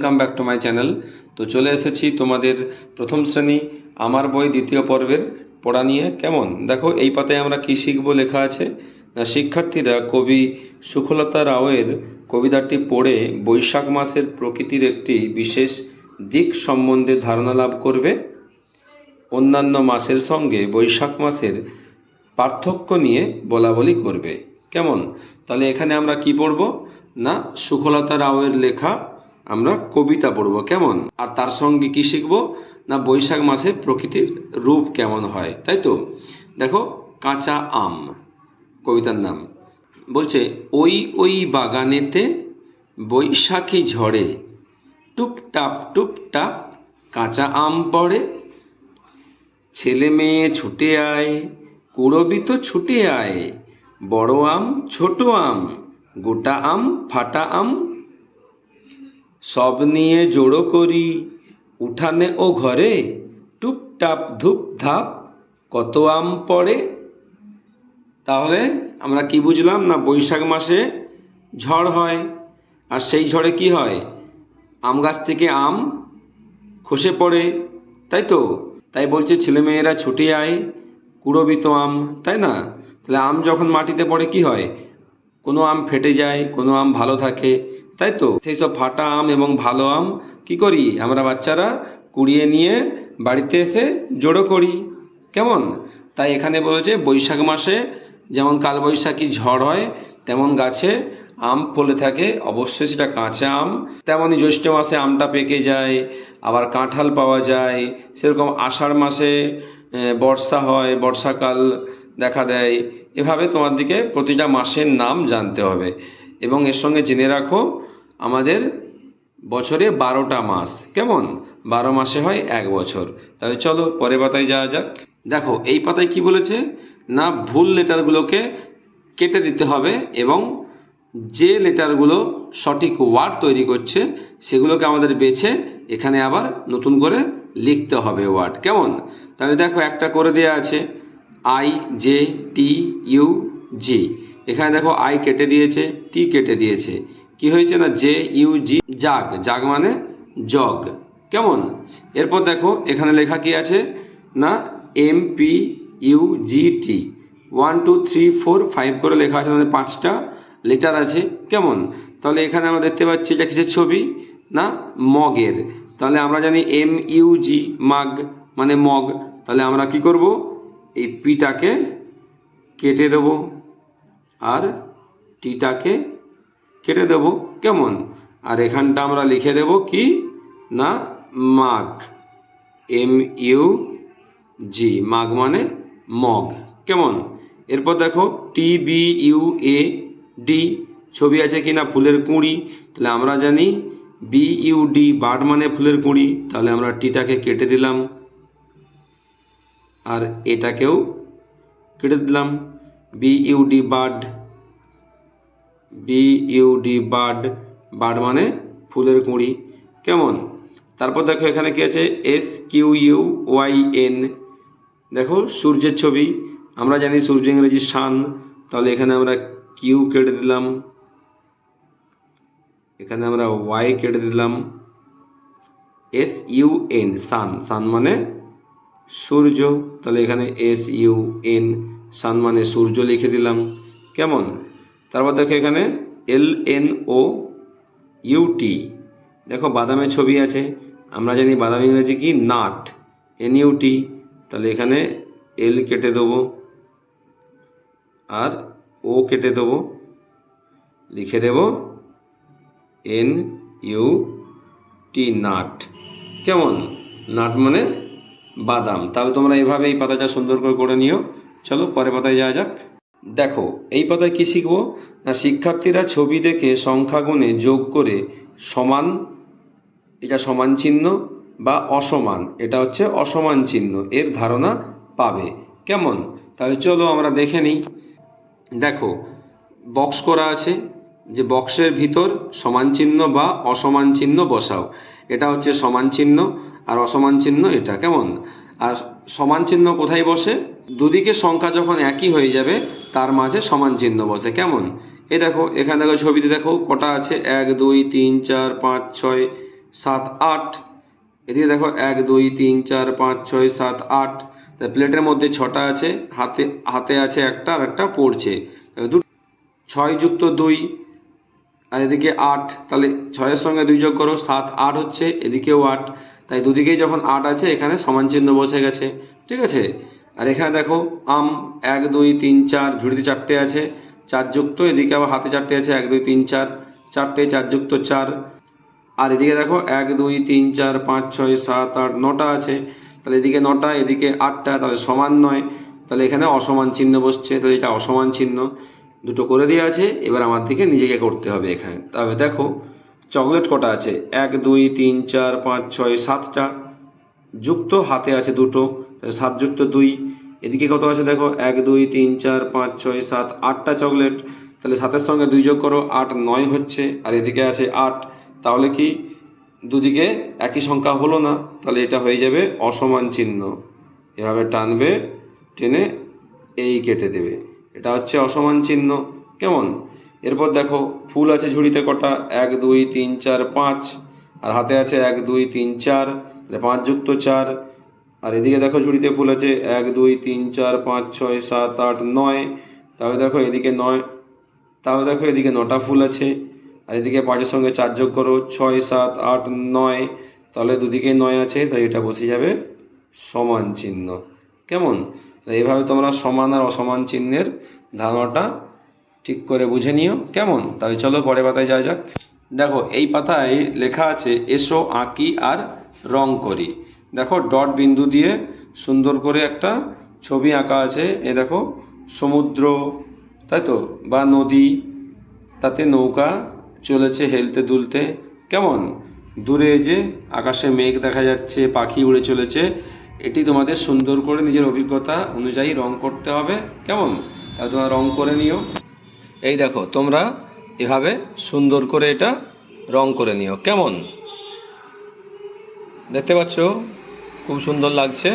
Welcome back to my channel. তো চলে এসেছি তোমাদের প্রথম শ্রেণী আমার বই দ্বিতীয় পর্বের পড়া নিয়ে। কেমন দেখো, এই পাতায় আমরা কি শিখবো লেখা আছে না, শিক্ষার্থীরা কবি সুখলতা রাওয়ের কবিতাটি পড়ে বৈশাখ মাসের প্রকৃতির একটি বিশেষ দিক সম্বন্ধে ধারণা লাভ করবে। অন্যান্য মাসের সঙ্গে বৈশাখ মাসের পার্থক্য নিয়ে বলাবলি করবে। কেমন, তাহলে এখানে আমরা কি পড়ব না, সুখলতা রাওয়ের লেখা আমরা কবিতা পড়ব। কেমন, আর তার সঙ্গে কি শিখব না, বৈশাখ মাসে প্রকৃতির রূপ কেমন হয়, তাই তো। দেখো, কাঁচা আম কবিতার নাম। বলছে, ওই ওই বাগানেতে বৈশাখী ঝড়ে টুপটাপ কাঁচা আম পড়ে, ছেলে মেয়ে ছুটে আয়, কুড়বি তো ছুটে আয়, বড় আম ছোট আম, গোটা আম ফাটা আম, সব নিয়ে জড়ো করি উঠানে ও ঘরে, টুপটাপ ধূপ ধাপ কত আম পড়ে। তাহলে আমরা কি বুঝলাম না, বৈশাখ মাসে ঝড় হয়, আর সেই ঝড়ে কি হয়, আম গাছ থেকে আম খসে পড়ে, তাই তো। তাই বলছে ছেলেমেয়েরা ছুটে আয়, কুড়বি তো আম, তাই না। তাহলে আম যখন মাটিতে পড়ে কি হয়, কোনো আম ফেটে যায়, কোনো আম ভালো থাকে, তাই তো। সেই সব ফাটা আম এবং ভালো আম কি করি আমরা বাচ্চারা কুড়িয়ে নিয়ে বাড়িতে এসে জড়ো করি। কেমন, তাই এখানে বলেছে বৈশাখ মাসে যেমন কালবৈশাখী ঝড় হয়, তেমন গাছে আম ফলে থাকে, অবশ্যই সেটা কাঁচা আম। তেমনই জ্যৈষ্ঠ মাসে আমটা পেকে যায়, আবার কাঁঠাল পাওয়া যায়। সেরকম আষাঢ় মাসে বর্ষা হয়, বর্ষাকাল দেখা দেয়। এভাবে তোমার দিকে প্রতিটা মাসের নাম জানতে হবে, এবং এর সঙ্গে জেনে রাখো আমাদের বছরে 12টা মাস। কেমন, 12 মাসে হয় 1 বছর। তাহলে চলো পরের পাতায় যাওয়া যাক। দেখো, এই পাতায় কি বলেছে না, ভুল লেটারগুলোকে কেটে দিতে হবে, এবং যে লেটারগুলো সঠিক ওয়ার্ড তৈরি করছে সেগুলোকে আমাদের বেছে এখানে আবার নতুন করে লিখতে হবে ওয়ার্ড। কেমন, তাহলে দেখো একটা করে দেওয়া আছে IJTUG। এখানে দেখো আই কেটে দিয়েছে, টি কেটে দিয়েছে, কি হয়েছে না JUG, জাগ, জাগ মানে জগ। কেমন, এরপর দেখো এখানে লেখা কি আছে না MPUGT, 1 2 3 4 5 করে লেখা আছে, মানে 5টা লেটার আছে। কেমন, তাহলে এখানে আমরা দেখতে পাচ্ছি এটা কিসের ছবি না, মগের। তাহলে আমরা জানি MUG মাগ মানে মগ। তাহলে আমরা কি করব, এই পিটাকে কেটে দেব আর টিটাকে কেটে দেব। কেমন, আর এখানটা আমরা লিখে দেব কি না, মাগ, MUG, মাগ মানে মগ। কেমন, এরপর দেখো TBUAD, ছবি আছে কি না ফুলের কুঁড়ি। তাহলে আমরা জানি BUD, বার্ড মানে ফুলের কুঁড়ি। তাহলে আমরা টিটাকে কেটে দিলাম আর এটাকেও কেটে দিলাম, BUD bird, BUD bird, bird মানে ফুলের কুঁড়ি। কেমন, তারপর দেখো এখানে কি আছে SQUYN, দেখো সূর্যের ছবি। আমরা জানি সূর্য ইংরেজি সান। তাহলে এখানে আমরা কিউ কেটে দিলাম, এখানে আমরা ওয়াই কেটে দিলাম, SUN, সান, সান মানে সূর্য। তাহলে এখানে SUN, সান মানে সূর্য লিখে দিলাম। কেমন, তারপর দেখো এখানে LNOUT, দেখো বাদামের ছবি আছে। আমরা জানি বাদাম ইংরেজি কি নাট, NUT। তাহলে এখানে L কেটে দেবো আর ও কেটে দেবো, লিখে দেব NUT, নাট। কেমন, নাট মানে বাদাম। তাহলে তোমরা এইভাবে এই পাতাটা সুন্দর করে নিও। চলো পরের পাতায় যাওয়া যাক। দেখো, এই পাতায় কি শিখবো না, শিক্ষার্থীরা ছবি দেখে সংখ্যা গুণে যোগ করে সমান, এটা সমান চিহ্ন, বা অসমান, এটা হচ্ছে অসমান চিহ্ন, এর ধারণা পাবে। কেমন, তাহলে চলো আমরা দেখে নিই। দেখো বক্স করা আছে, যে বক্সের ভিতর সমান চিহ্ন বা অসমান চিহ্ন বসাও। এটা হচ্ছে সমান চিহ্ন আর অসমান চিহ্ন এটা। কেমন, আর সমান চিহ্ন কোথায় বসে, দুদিকে সংখ্যা যখন একই হয়ে যাবে তার মাঝে সমান চিহ্ন বসে। কেমন, এই দেখো এখানে দেখো ছবিতে দেখো কটা আছে, 1 2 3 4 5 6 7 8, এদিকে দেখো 1 2 3 4 5 6 7 8, তাই প্লেটের মধ্যে 6টা আছে, হাতে হাতে আছে একটা, আর একটা পড়ছে, 6 যুক্ত 2, আর এদিকে 8, তাহলে 6-এর সঙ্গে 2 যোগ করো, 7 8 হচ্ছে, এদিকেও 8, তাই দুদিকেই যখন 8 আছে এখানে সমান চিহ্ন বসে গেছে, ঠিক আছে। আর এখানে দেখো আম 1 2 3 4, ঝুড়িতে 4টে আছে, 4 যুক্ত, এদিকে আবার হাতে 4টে আছে, 1 2 3 4, 4টে 4 যুক্ত 4, আর এদিকে দেখো 1 2 3 4 5 6 7 8 9টা আছে, তাহলে এদিকে 9টা, এদিকে 8টা, তাহলে সমান নয়, তাহলে এখানে অসমান চিহ্ন বসছে, তো এটা অসমান চিহ্ন, দুটো করে দেওয়া আছে। এবার আমার দিকে নিজেকে করতে হবে এখানে। তবে দেখো চকলেট কটা আছে, 1 2 3 4 5 6 7টা, যুক্ত হাতে আছে দুটো, তাহলে 7 যুক্ত 2, এদিকে কত আছে দেখো 1 2 3 4 5 6 7 8টা চকলেট, তাহলে 7-এর সঙ্গে 2 যোগ করো, 8 9 হচ্ছে, আর এদিকে আছে 8, তাহলে কি দুদিকে একই সংখ্যা হলো না, তাহলে এটা হয়ে যাবে অসমান চিহ্ন, এভাবে টানবে, টেনে এই কেটে দেবে, এটা হচ্ছে অসমান চিহ্ন, কেমন। এরপর দেখো ফুল আছে ঝুড়িতে কটা, 1 2 3 4 5, আর হাতে আছে 1 2 3 4, তাহলে 5 যুক্ত 4, আর এদিকে দেখো ঝুড়িতে ফুল আছে 1 2 3 4 5 6 7 8 9, তাহলে দেখো এদিকে 9, তাহলে দেখো এদিকে 9টা ফুল আছে, আর এদিকে 5-এর সঙ্গে 4 যোগ করো, 6 7 8 9, তাহলে দুদিকে 9 আছে, তাই এটা বসে যাবে সমান চিহ্ন, কেমন। এইভাবে তোমরা সমান আর অসমান চিহ্নের ধারণাটা ঠিক করে বুঝে নিও, কেমন। তাই চলো পরের পাতায় যাওয়া যাক। দেখো এই পাতায় লেখা আছে এসো আঁকি আর রং করি। দেখো ডট বিন্দু দিয়ে সুন্দর করে একটা ছবি আঁকা আছে, এ দেখো সমুদ্র, তাই তো, বা নদী, তাতে নৌকা চলেছে হেলতে দুলতে, কেমন। দূরে যে আকাশে মেঘ দেখা যাচ্ছে, পাখি উড়ে চলেছে, এটি তোমাদের সুন্দর করে নিজের অভিজ্ঞতা অনুযায়ী রং করতে হবে, কেমন। তাহলে তোমরা রং করে নিও। এই দেখো তোমরা এভাবে সুন্দর করে এটা রং করে নিও, কেমন। দেখতে পাচ্ছ খুব সুন্দর লাগছে।